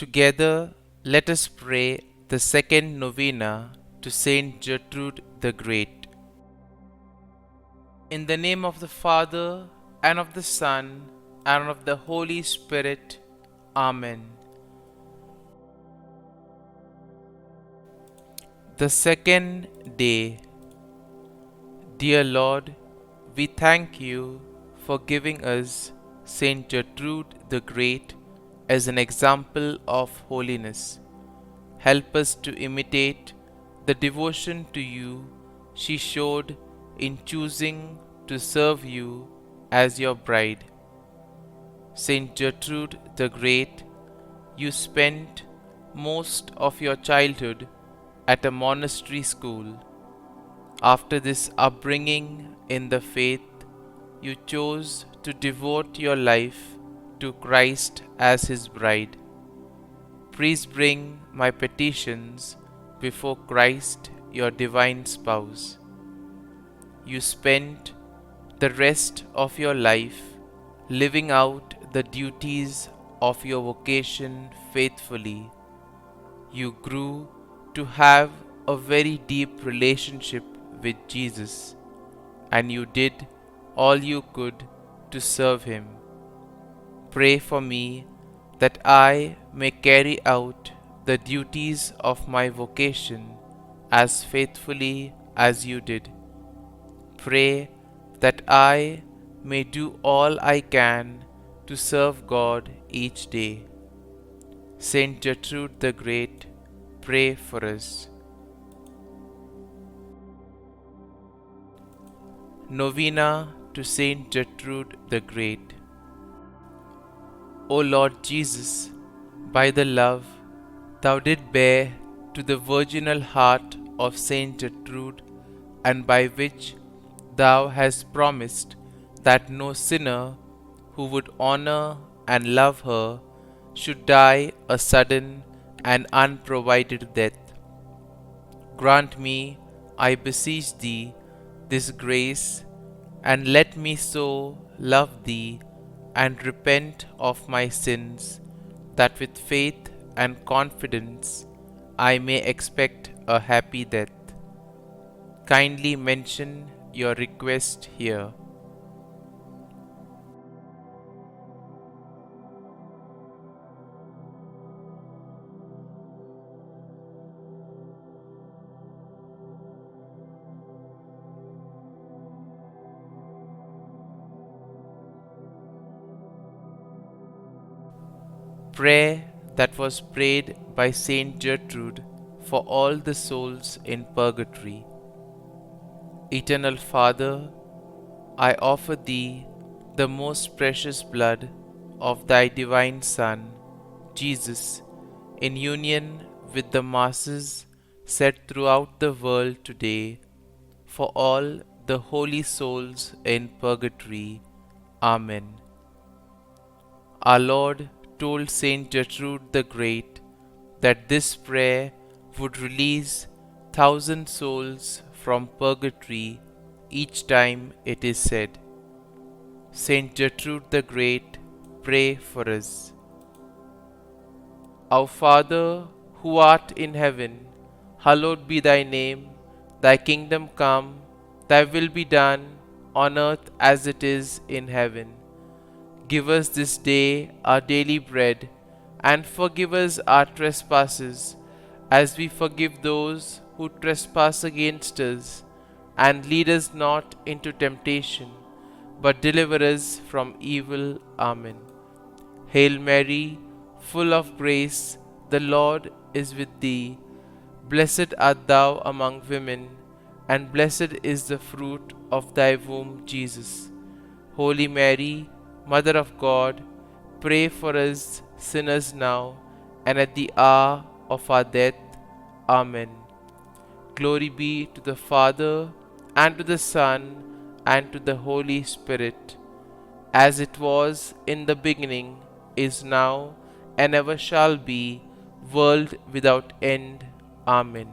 Together, let us pray the second novena to St Gertrude the Great. In the name of the Father, and of the Son, and of the Holy Spirit. Amen. The second day. Dear Lord, we thank you for giving us St Gertrude the Great as an example of holiness. Help us to imitate the devotion to you she showed in choosing to serve you as your bride. St Gertrude the Great, you spent most of your childhood at a monastery school. After this upbringing in the faith, you chose to devote your life to Christ as his bride. Please bring my petitions before Christ, your divine spouse. You spent the rest of your life living out the duties of your vocation faithfully. You grew to have a very deep relationship with Jesus, and you did all you could to serve him. Pray for me that I may carry out the duties of my vocation as faithfully as you did. Pray that I may do all I can to serve God each day. St Gertrude the Great, pray for us. Novena to St Gertrude the Great. O Lord Jesus, by the love thou didst bear to the virginal heart of St Gertrude, and by which thou hast promised that no sinner who would honor and love her should die a sudden and unprovided death, grant me, I beseech thee, this grace, and let me so love thee and repent of my sins, that with faith and confidence I may expect a happy death. Kindly mention your request here. Prayer that was prayed by St Gertrude for all the souls in purgatory. Eternal Father, I offer thee the most precious blood of thy divine Son, Jesus, in union with the masses said throughout the world today, for all the holy souls in purgatory. Amen. Our Lord told St Gertrude the Great that this prayer would release 1,000 souls from purgatory each time it is said. St Gertrude the Great, pray for us. Our Father, who art in heaven, hallowed be thy name. Thy kingdom come, thy will be done, on earth as it is in heaven. Give us this day our daily bread, and forgive us our trespasses, as we forgive those who trespass against us. And lead us not into temptation, but deliver us from evil. Amen. Hail Mary, full of grace, the Lord is with thee. Blessed art thou among women, and blessed is the fruit of thy womb, Jesus. Holy Mary, Mother of God, pray for us sinners now and at the hour of our death. Amen. Glory be to the Father, and to the Son, and to the Holy Spirit, as it was in the beginning, is now, and ever shall be, world without end. Amen.